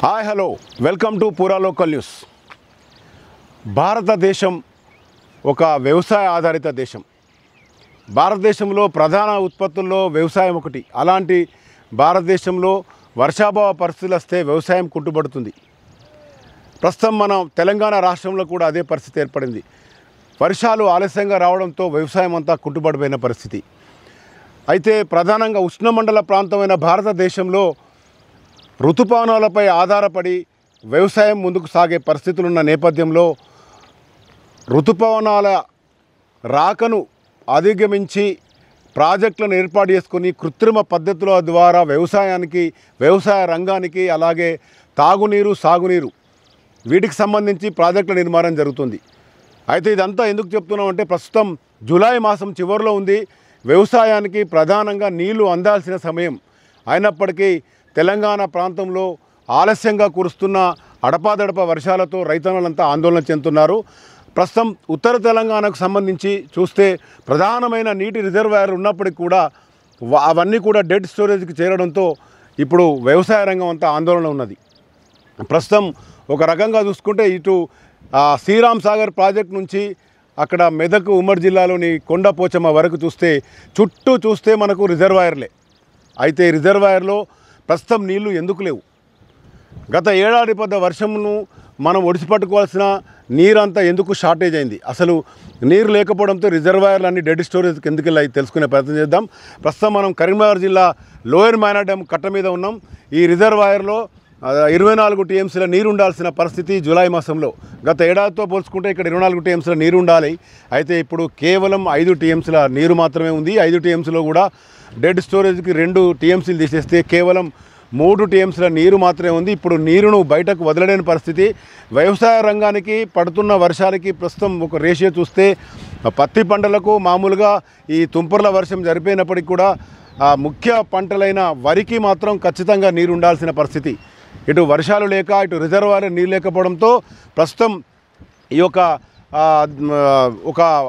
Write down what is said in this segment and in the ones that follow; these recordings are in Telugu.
హాయ్ హలో వెల్కమ్ టు పూరా లోకల్ న్యూస్. భారతదేశం ఒక వ్యవసాయ ఆధారిత దేశం. భారతదేశంలో ప్రధాన ఉత్పత్తుల్లో వ్యవసాయం ఒకటి. అలాంటి భారతదేశంలో వర్షాభావ పరిస్థితులు వస్తే వ్యవసాయం కుంటుపడుతుంది. ప్రస్తుతం మనం తెలంగాణ రాష్ట్రంలో కూడా అదే పరిస్థితి ఏర్పడింది. వర్షాలు ఆలస్యంగా రావడంతో వ్యవసాయం అంతా కుంటుపడిపోయిన పరిస్థితి. అయితే ప్రధానంగా ఉష్ణమండల ప్రాంతమైన భారతదేశంలో ఋతుపవనాలపై ఆధారపడి వ్యవసాయం ముందుకు సాగే పరిస్థితులున్న నేపథ్యంలో ఋతుపవనాల రాకను అధిగమించి ప్రాజెక్టులను ఏర్పాటు చేసుకొని కృత్రిమ పద్ధతుల ద్వారా వ్యవసాయ రంగానికి అలాగే తాగునీరు సాగునీరు వీటికి సంబంధించి ప్రాజెక్టుల నిర్మాణం జరుగుతుంది. అయితే ఇదంతా ఎందుకు చెప్తున్నామంటే ప్రస్తుతం జూలై మాసం చివరిలో ఉంది. వ్యవసాయానికి ప్రధానంగా నీళ్లు అందాల్సిన సమయం అయినప్పటికీ తెలంగాణ ప్రాంతంలో ఆలస్యంగా కురుస్తున్న అడపాదడప వర్షాలతో రైతన్నులంతా ఆందోళన చెందుతున్నారు. ప్రస్తుతం ఉత్తర తెలంగాణకు సంబంధించి చూస్తే ప్రధానమైన నీటి రిజర్వాయర్ ఉన్నప్పటికీ కూడా అవన్నీ కూడా డెడ్ స్టోరేజ్కి చేరడంతో ఇప్పుడు వ్యవసాయ రంగం అంతా ఆందోళన ఉన్నది. ప్రస్తుతం ఒక రకంగా చూసుకుంటే ఇటు శ్రీరామ్ సాగర్ ప్రాజెక్ట్ నుంచి అక్కడ మెదక్ ఉమ్మడి జిల్లాలోని కొండపోచమ్మ వరకు చుట్టూ చూస్తే మనకు రిజర్వాయర్లే. అయితే రిజర్వాయర్లో ప్రస్తుతం నీళ్లు ఎందుకు లేవు? గత ఏడాది పెద్ద వర్షంను మనం ఒడిసిపట్టుకోవాల్సిన నీరంతా ఎందుకు షార్టేజ్ అయింది? అసలు నీరు లేకపోవడంతో రిజర్వాయర్లు అన్ని డెడ్ స్టోరేజ్కి ఎందుకు వెళ్ళాయి తెలుసుకునే ప్రయత్నం చేద్దాం. ప్రస్తుతం మనం కరీంనగర్ జిల్లా లోయర్ మైనా డ్యామ్ కట్ట మీద ఉన్నాం. ఈ రిజర్వాయర్లో 24 టీఎంసీల నీరు ఉండాల్సిన పరిస్థితి జూలై మాసంలో. గత ఏడాదితో పోల్చుకుంటే ఇక్కడ 24 టీఎంసీల నీరు ఉండాలి. అయితే ఇప్పుడు కేవలం 5 టీఎంసీల నీరు మాత్రమే ఉంది. 5 టీఎంసీలో కూడా డెడ్ స్టోరేజ్కి 2 టీఎంసీలు తీసేస్తే కేవలం 3 టీఎంసీల నీరు మాత్రమే ఉంది. ఇప్పుడు నీరును బయటకు వదలలేని పరిస్థితి. వ్యవసాయ రంగానికి పడుతున్న వర్షాలకి ప్రస్తుతం ఒక రేషియో చూస్తే పత్తి పంటలకు మామూలుగా ఈ తుంపర్ల వర్షం జరిపోయినప్పటికీ కూడా ముఖ్య పంటలైన వరికి మాత్రం ఖచ్చితంగా నీరు ఉండాల్సిన పరిస్థితి. ఇటు వర్షాలు లేక ఇటు రిజర్వాయర్ నీరు లేకపోవడంతో ప్రస్తుతం ఈ యొక్క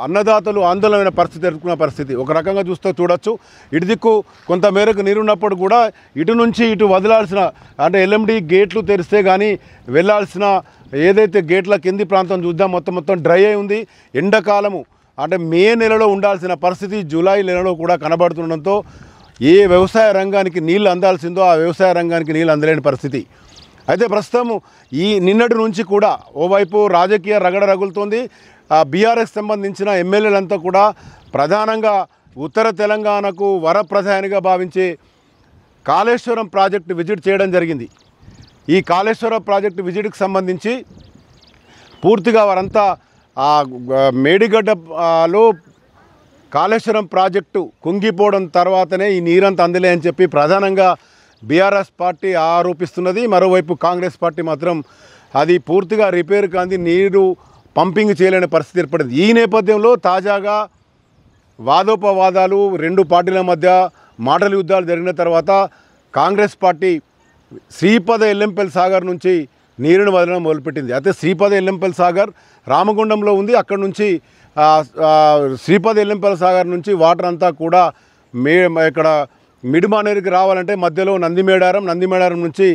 అన్నదాతలు ఆందోళనమైన పరిస్థితి ఎదుర్కొన్న పరిస్థితి. ఒక రకంగా చూడొచ్చు ఇటు దిక్కు కొంత మేరకు నీరున్నప్పుడు కూడా ఇటు నుంచి ఇటు వదలాల్సిన అంటే ఎల్ఎండి గేట్లు తెరిస్తే కానీ వెళ్ళాల్సిన ఏదైతే గేట్ల కింది ప్రాంతం చూద్దాం మొత్తం డ్రై అయి ఉంది. ఎండాకాలము అంటే మే నెలలో ఉండాల్సిన పరిస్థితి జూలై నెలలో కూడా కనబడుతుండడంతో ఏ వ్యవసాయ రంగానికి నీళ్ళు అందాల్సిందో ఆ వ్యవసాయ రంగానికి నీళ్ళు అందలేని పరిస్థితి. అయితే ప్రస్తుతం ఈ నిన్నటి నుంచి కూడా ఓవైపు రాజకీయ రగడ రగులుతోంది. బీఆర్ఎస్ సంబంధించిన ఎమ్మెల్యేలంతా కూడా ప్రధానంగా ఉత్తర తెలంగాణకు వరప్రధానిగా భావించే కాళేశ్వరం ప్రాజెక్టు విజిట్ చేయడం జరిగింది. ఈ కాళేశ్వరం ప్రాజెక్టు విజిట్కి సంబంధించి పూర్తిగా వారంతా మేడిగడ్డలో కాళేశ్వరం ప్రాజెక్టు కుంగిపోవడం తర్వాతనే ఈ నీరంతా అందలే అని చెప్పి ప్రధానంగా బీఆర్ఎస్ పార్టీ ఆరోపిస్తున్నది. మరోవైపు కాంగ్రెస్ పార్టీ మాత్రం అది పూర్తిగా రిపేర్ కాంది, నీరు పంపింగ్ చేయలేని పరిస్థితి ఏర్పడింది. ఈ నేపథ్యంలో తాజాగా వాదోపవాదాలు 2 పార్టీల మధ్య మాటల యుద్ధాలు జరిగిన తర్వాత కాంగ్రెస్ పార్టీ శ్రీపద ఎల్లంపల్లి సాగర్ నుంచి నీరును వదలడం మొదలుపెట్టింది. అయితే శ్రీపద ఎల్లంపల్లి సాగర్ రామగుండంలో ఉంది. అక్కడ నుంచి శ్రీపద ఎల్లంపల్లి సాగర్ నుంచి వాటర్ అంతా కూడా ఇక్కడ మిడిమానేరుకి రావాలంటే మధ్యలో నందిమేడారం నుంచి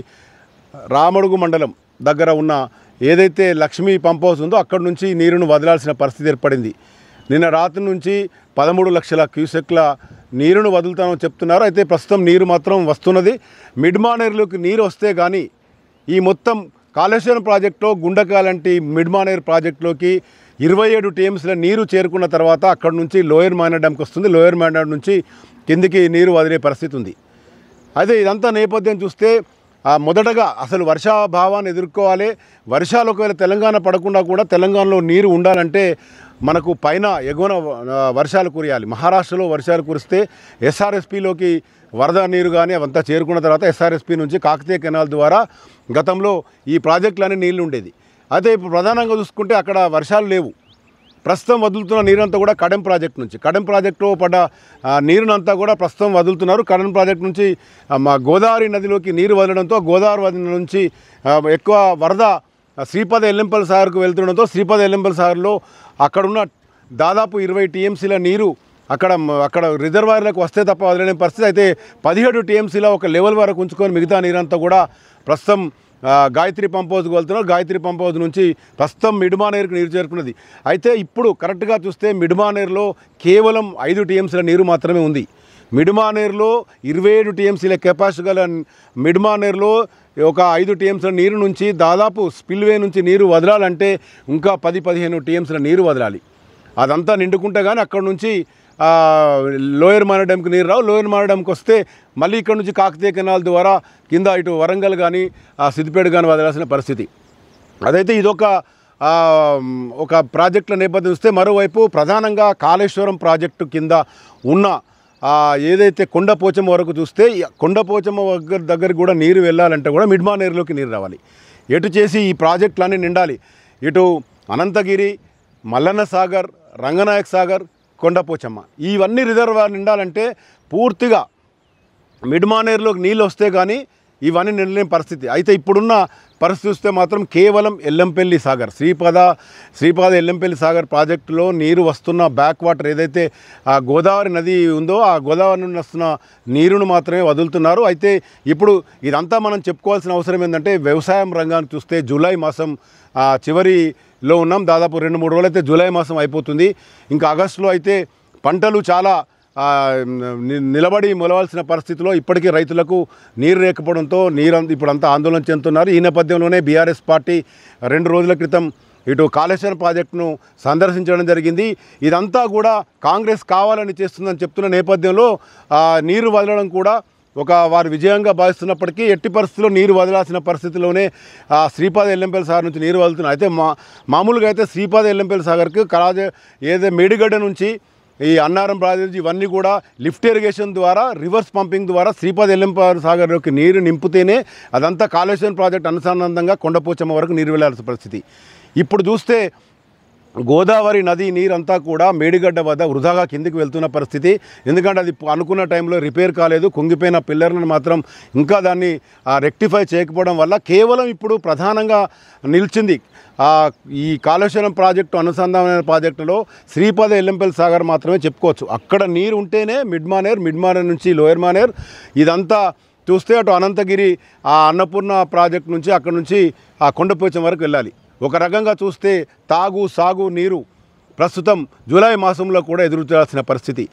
రామడుగు మండలం దగ్గర ఉన్న ఏదైతే లక్ష్మీ పంప్ హౌస్ ఉందో అక్కడ నుంచి నీరును వదలాల్సిన పరిస్థితి ఏర్పడింది. నిన్న రాత్రి నుంచి 13 లక్షల క్యూసెక్ల నీరును వదులుతామని చెప్తున్నారు. అయితే ప్రస్తుతం నీరు మాత్రం వస్తున్నది. మిడ్మానేరులోకి నీరు వస్తే కానీ ఈ మొత్తం కాళేశ్వరం ప్రాజెక్టులో గుండకాలంటి మిడ్మానేరు ప్రాజెక్టులోకి 27 టీఎంసీల నీరు చేరుకున్న తర్వాత అక్కడ నుంచి లోయర్ మైనా డ్యామ్కి వస్తుంది. లోయర్ మైనా డ్యామ్ నుంచి కిందికి నీరు వదిలే పరిస్థితి ఉంది. అయితే ఇదంతా నేపథ్యం చూస్తే మొదటగా అసలు వర్షాభావాన్ని ఎదుర్కోవాలి. వర్షాలు ఒకవేళ తెలంగాణ పడకుండా కూడా తెలంగాణలో నీరు ఉండాలంటే మనకు పైన ఎగువన వర్షాలు కురియాలి. మహారాష్ట్రలో వర్షాలు కురిస్తే ఎస్ఆర్ఎస్పిలోకి వరద నీరు కానీ అవంతా చేరుకున్న తర్వాత ఎస్ఆర్ఎస్పి నుంచి కాకతీయ కెనాల్ ద్వారా గతంలో ఈ ప్రాజెక్టులన్నీ నీళ్లు ఉండేది. అయితే ఇప్పుడు ప్రధానంగా చూసుకుంటే అక్కడ వర్షాలు లేవు. ప్రస్తుతం వదులుతున్న నీరంతా కూడా కడెం ప్రాజెక్టులో పడ్డ నీరునంతా కూడా ప్రస్తుతం వదులుతున్నారు. కడెం ప్రాజెక్టు నుంచి గోదావరి నదిలోకి నీరు వదలడంతో గోదావరి నది నుంచి ఎక్కువ వరద శ్రీపద ఎల్లంపల్లి సాగర్కు వెళ్తుండడంతో శ్రీపద ఎల్లంపల్లి సాగర్లో అక్కడున్న దాదాపు 20 టీఎంసీల నీరు అక్కడ రిజర్వాయర్లకు వస్తే తప్ప వదిలేని పరిస్థితి. అయితే 17 టీఎంసీల ఒక లెవెల్ వరకు ఉంచుకొని మిగతా నీరంతా కూడా ప్రస్తుతం గాయత్రి పంప్ హౌస్కి వెళ్తున్నారు. గాయత్రి పంప్ హౌస్ నుంచి ప్రస్తుతం మిడ్మానేర్కి నీరు చేరుకున్నది. అయితే ఇప్పుడు కరెక్ట్గా చూస్తే మిడ్మానేర్లో కేవలం 5 టీఎంసీల నీరు మాత్రమే ఉంది. మిడ్మానేర్లో 27 టీఎంసీల కెపాసిటీ గల మిడ్మానేర్లో ఒక 5 టీఎంసీల నీరు నుంచి దాదాపు స్పిల్వే నుంచి నీరు వదలాలంటే ఇంకా 10-15 టీఎంసీల నీరు వదలాలి. అదంతా నిండుకుంటే కానీ అక్కడ నుంచి లోయర్ మానడంకి నీరు రావు. లోయర్ మానడంకి వస్తే మళ్ళీ ఇక్కడ నుంచి కాకతీయ కెనాల్ ద్వారా కింద ఇటు వరంగల్ కానీ సిద్దిపేట కానీ వదలాల్సిన పరిస్థితి. అదైతే ఇదొక ఒక ప్రాజెక్టుల నేపథ్యం చూస్తే, మరోవైపు ప్రధానంగా కాళేశ్వరం ప్రాజెక్టు కింద ఉన్న ఏదైతే కొండపోచమ్మ వరకు చూస్తే కొండపోచమ్మ దగ్గర కూడా నీరు వెళ్ళాలంటే కూడా మిడ్మానేరులోకి నీరు రావాలి. ఎటు చేసి ఈ ప్రాజెక్టులన్నీ నిండాలి. ఇటు అనంతగిరి, మల్లన్న సాగర్, రంగనాయక్ సాగర్, కొండపోచమ్మ ఇవన్నీ రిజర్వాయర్ నిండాలంటే పూర్తిగా మిడ్మానేరులోకి నీళ్ళు వస్తే కానీ ఇవన్నీ నిండలేని పరిస్థితి. అయితే ఇప్పుడున్న పరిస్థితి చూస్తే మాత్రం కేవలం ఎల్లంపల్లి సాగర్ శ్రీపాద ఎల్లంపల్లి సాగర్ ప్రాజెక్టులో నీరు వస్తున్న బ్యాక్ వాటర్ ఏదైతే గోదావరి నది ఉందో ఆ గోదావరి నుండి వస్తున్న నీరును మాత్రమే వదులుతున్నారు. అయితే ఇప్పుడు ఇదంతా మనం చెప్పుకోవాల్సిన అవసరం ఏంటంటే, వ్యవసాయం రంగానికి చూస్తే జూలై మాసం చివరిలో ఉన్నాం. దాదాపు 2-3 రోజులు అయితే జూలై మాసం అయిపోతుంది. ఇంకా ఆగస్టులో అయితే పంటలు చాలా నిలబడి మొలవాల్సిన పరిస్థితిలో ఇప్పటికీ రైతులకు నీరు లేకపోవడంతో ఇప్పుడంతా ఆందోళన చెందుతున్నారు. ఈ నేపథ్యంలోనే బీఆర్ఎస్ పార్టీ 2 రోజుల క్రితం ఇటు కాళేశ్వరం ప్రాజెక్టును సందర్శించడం జరిగింది. ఇదంతా కూడా కాంగ్రెస్ కావాలని చేస్తుందని చెప్తున్న నేపథ్యంలో నీరు వదలడం కూడా వారు విజయంగా భావిస్తున్నప్పటికీ ఎట్టి పరిస్థితుల్లో నీరు వదలాల్సిన పరిస్థితిలోనే శ్రీపాద ఎల్లంపల్లి సాగర్ నుంచి నీరు వదులుతున్నారు. అయితే మామూలుగా అయితే శ్రీపాద ఎల్లంపల్లి సాగర్కి ఏదైతే మేడిగడ్డ నుంచి ఈ అన్నారం ప్రాజెక్టు ఇవన్నీ కూడా లిఫ్ట్ ఇరిగేషన్ ద్వారా రివర్స్ పంపింగ్ ద్వారా శ్రీపాద ఎల్లంపల్లి సాగర్లోకి నీరు నింపితేనే అదంతా కాళేశ్వరం ప్రాజెక్టు అనుసంధానంగా కొండపోచమ్మ వరకు నీరు వెళ్లాల్సిన పరిస్థితి. ఇప్పుడు చూస్తే గోదావరి నది నీరంతా కూడా మేడిగడ్డ వద్ద వృధాగా కిందికి వెళ్తున్న పరిస్థితి. ఎందుకంటే అది అనుకున్న టైంలో రిపేర్ కాలేదు. కుంగిపోయిన పిల్లర్లను మాత్రం ఇంకా దాన్ని రెక్టిఫై చేయకపోవడం వల్ల కేవలం ఇప్పుడు ప్రధానంగా నిలిచింది ఈ కాళేశ్వరం ప్రాజెక్టు అనుసంధానమైన ప్రాజెక్టులో శ్రీపాద ఎల్లంపల్లి సాగర్ మాత్రమే చెప్పుకోవచ్చు. అక్కడ నీరు ఉంటేనే మిడ్మానేర్ నుంచి లోయర్ మానేర్ ఇదంతా చూస్తే అటు అనంతగిరి అన్నపూర్ణ ప్రాజెక్టు నుంచి అక్కడ నుంచి కొండపోచం వరకు వెళ్ళాలి. ఒక రకంగా చూస్తే సాగు నీరు ప్రస్తుతం జూలై మాసంలో కూడా ఎదురు చూడాల్సిన పరిస్థితి.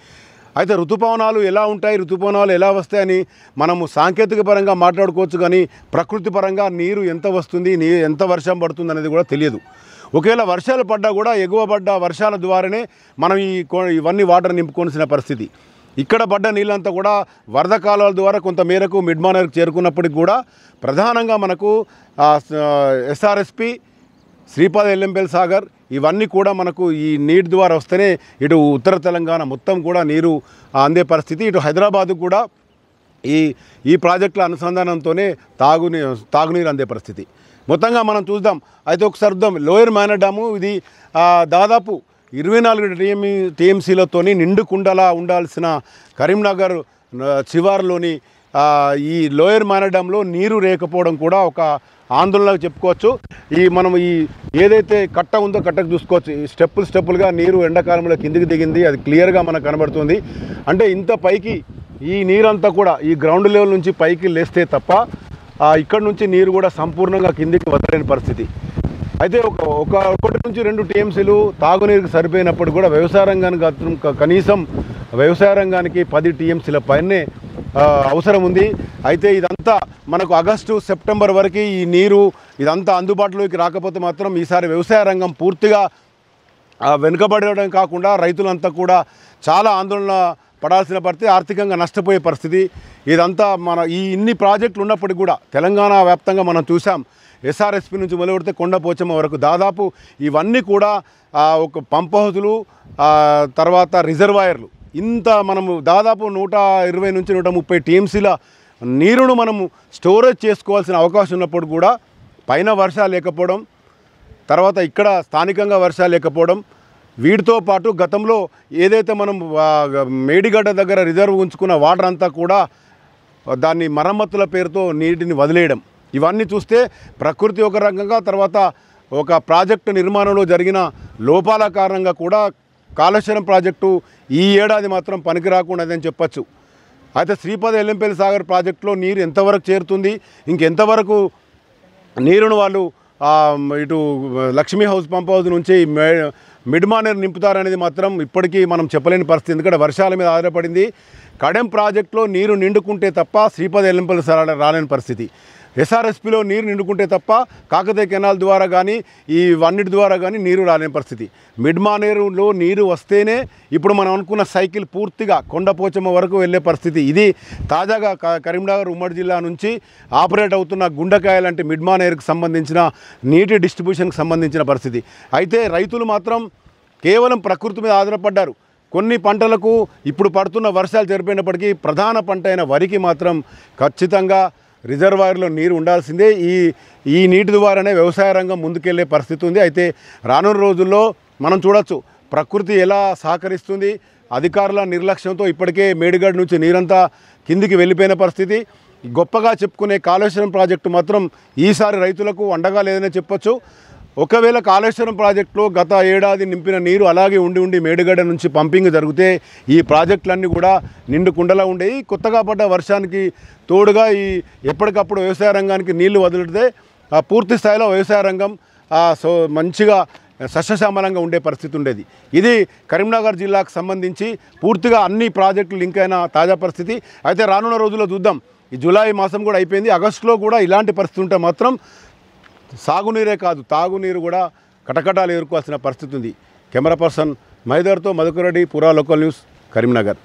అయితే ఋతుపవనాలు ఎలా ఉంటాయి, ఋతుపవనాలు ఎలా వస్తాయని మనము సాంకేతిక పరంగా మాట్లాడుకోవచ్చు, కానీ ప్రకృతి పరంగా నీరు ఎంత వస్తుంది, ఎంత వర్షం పడుతుంది అనేది కూడా తెలియదు. ఒకవేళ వర్షాలు పడ్డా కూడా ఎగువ పడ్డ వర్షాల ద్వారానే మనం ఇవన్నీ వాటర్ నింపుకోవాల్సిన పరిస్థితి. ఇక్కడ పడ్డ నీళ్ళంతా కూడా వరద కాలువల ద్వారా కొంత మేరకు మిడ్మానేర్కి చేరుకున్నప్పటికి కూడా ప్రధానంగా మనకు ఎస్ఆర్ఎస్పి, శ్రీపాద ఎల్లంపల్లి సాగర్ ఇవన్నీ కూడా మనకు ఈ నీటి ద్వారా వస్తేనే ఇటు ఉత్తర తెలంగాణ మొత్తం కూడా నీరు అందే పరిస్థితి. ఇటు హైదరాబాదు కూడా ఈ ప్రాజెక్టుల అనుసంధానంతోనే తాగునీరు అందే పరిస్థితి. మొత్తంగా మనం చూద్దాం. అయితే ఒకసారి చూద్దాం. లోయర్ మేనర్ డ్యాము ఇది దాదాపు 24 టీఎంసీలతోని నిండుకుండలా ఉండాల్సిన కరీంనగర్ శివారులోని ఈ లోయర్ మేనర్ డ్యాంలో నీరు లేకపోవడం కూడా ఒక ఆందోళనగా చెప్పుకోవచ్చు. మనం ఏదైతే కట్ట ఉందో కట్టకు చూసుకోవచ్చు. ఈ స్టెప్పులుగా నీరు ఎండాకాలంలో కిందికి దిగింది. అది క్లియర్గా మనకు కనబడుతుంది. అంటే ఇంత పైకి ఈ నీరంతా కూడా ఈ గ్రౌండ్ లెవెల్ నుంచి పైకి లేస్తే తప్ప ఇక్కడ నుంచి నీరు కూడా సంపూర్ణంగా కిందికి వదలలేని పరిస్థితి. అయితే 1 నుంచి 2 టీఎంసీలు తాగునీరుకు సరిపోయినప్పుడు కూడా వ్యవసాయ రంగానికి కనీసం వ్యవసాయ రంగానికి 10 టీఎంసీల పైనే అవసరం ఉంది. అయితే ఇదంతా మనకు ఆగస్టు సెప్టెంబర్ వరకు ఈ నీరు ఇదంతా అందుబాటులోకి రాకపోతే మాత్రం ఈసారి వ్యవసాయ రంగం పూర్తిగా వెనుకబడడం కాకుండా రైతులంతా కూడా చాలా ఆందోళన పడాల్సిన పరిస్థితి, ఆర్థికంగా నష్టపోయే పరిస్థితి. ఇదంతా ఇన్ని ప్రాజెక్టులు ఉన్నప్పటికీ కూడా తెలంగాణ వ్యాప్తంగా మనం చూసాం. ఎస్ఆర్ఎస్పి నుంచి మొదలుపెడితే కొండపోచమ్మ వరకు దాదాపు ఇవన్నీ కూడా ఒక పంప్ హౌజులు, తర్వాత రిజర్వాయర్లు, ఇంత మనము దాదాపు 120 నుంచి 130 టీఎంసీల నీరును మనము స్టోరేజ్ చేసుకోవాల్సిన అవకాశం ఉన్నప్పుడు కూడా పైన వర్షాలు లేకపోవడం, తర్వాత ఇక్కడ స్థానికంగా వర్షాలు లేకపోవడం, వీటితో పాటు గతంలో ఏదైతే మనం మేడిగడ్డ దగ్గర రిజర్వ్ ఉంచుకున్న వాటర్ అంతా కూడా దాన్ని మరమ్మతుల పేరుతో నీటిని వదిలేయడం, ఇవన్నీ చూస్తే ప్రకృతి ఒక రకంగా, తర్వాత ఒక ప్రాజెక్టు నిర్మాణంలో జరిగిన లోపాల కారణంగా కూడా కాళేశ్వరం ప్రాజెక్టు ఈ ఏడాది మాత్రం పనికి రాకుండాదని చెప్పచ్చు. అయితే శ్రీపద ఎల్లంపల్లి సాగర్ ప్రాజెక్టులో నీరు ఎంతవరకు చేరుతుంది, ఇంకెంతవరకు నీరును వాళ్ళు ఇటు లక్ష్మీ హౌస్ పంప్ హౌస్ నుంచి మిడ్మానేరు నింపుతారనేది మాత్రం ఇప్పటికీ మనం చెప్పలేని పరిస్థితి. ఎందుకంటే వర్షాల మీద ఆధారపడింది. కడెం ప్రాజెక్టులో నీరు నిండుకుంటే తప్ప శ్రీపద ఎల్లంపల్లి సాగర్ రాలేని పరిస్థితి. ఎస్ఆర్ఎస్పిలో నీరు నిండుకుంటే తప్ప కాకతీయ కెనాల్ ద్వారా కానీ ఈ వన్నిటి ద్వారా కానీ నీరు రాలేని పరిస్థితి. మిడ్మానేరులో నీరు వస్తేనే ఇప్పుడు మనం అనుకున్న సైకిల్ పూర్తిగా కొండపోచమ్మ వరకు వెళ్ళే పరిస్థితి. ఇది తాజాగా కరీంనగర్ ఉమ్మడి జిల్లా నుంచి ఆపరేట్ అవుతున్న గుండకాయ లాంటి మిడ్మానేరుకు సంబంధించిన నీటి డిస్ట్రిబ్యూషన్కి సంబంధించిన పరిస్థితి. అయితే రైతులు మాత్రం కేవలం ప్రకృతి మీద ఆధారపడ్డారు. కొన్ని పంటలకు ఇప్పుడు పడుతున్న వర్షాలు జరిపోయినప్పటికీ ప్రధాన పంట అయిన వరికి మాత్రం ఖచ్చితంగా రిజర్వాయర్లో నీరు ఉండాల్సిందే. ఈ నీటి ద్వారానే వ్యవసాయ రంగం ముందుకెళ్లే పరిస్థితి ఉంది. అయితే రానున్న రోజుల్లో మనం చూడొచ్చు ప్రకృతి ఎలా సహకరిస్తుంది. అధికారుల నిర్లక్ష్యంతో ఇప్పటికే మేడిగడ్డ నుంచి నీరంతా కిందికి వెళ్ళిపోయిన పరిస్థితి. గొప్పగా చెప్పుకునే కాళేశ్వరం ప్రాజెక్టు మాత్రం ఈసారి రైతులకు అండగా లేదనే చెప్పొచ్చు. ఒకవేళ కాళేశ్వరం ప్రాజెక్టులో గత ఏడాది నింపిన నీరు అలాగే ఉండి మేడిగడ్డ నుంచి పంపింగ్ జరిగితే ఈ ప్రాజెక్టులన్నీ కూడా నిండు కుండలా ఉండేవి. కొత్తగా పడ్డ వర్షానికి తోడుగా ఎప్పటికప్పుడు వ్యవసాయ రంగానికి నీళ్లు వదిలితే పూర్తి స్థాయిలో వ్యవసాయ రంగం మంచిగా సస్యశ్యామలంగా ఉండే పరిస్థితి ఉండేది. ఇది కరీంనగర్ జిల్లాకు సంబంధించి పూర్తిగా అన్ని ప్రాజెక్టులు లింక్ అయిన తాజా పరిస్థితి. అయితే రానున్న రోజుల్లో చూద్దాం. ఈ జూలై మాసం కూడా అయిపోయింది. ఆగస్టులో కూడా ఇలాంటి పరిస్థితి ఉంటే మాత్రం సాగునీరే కాదు తాగునీరు కూడా కటకటాలు ఎదుర్కోవాల్సిన పరిస్థితి ఉంది. కెమెరా పర్సన్ మైదర్తో మధుకర్ రెడ్డి, పురా లోకల్ న్యూస్, కరీంనగర్.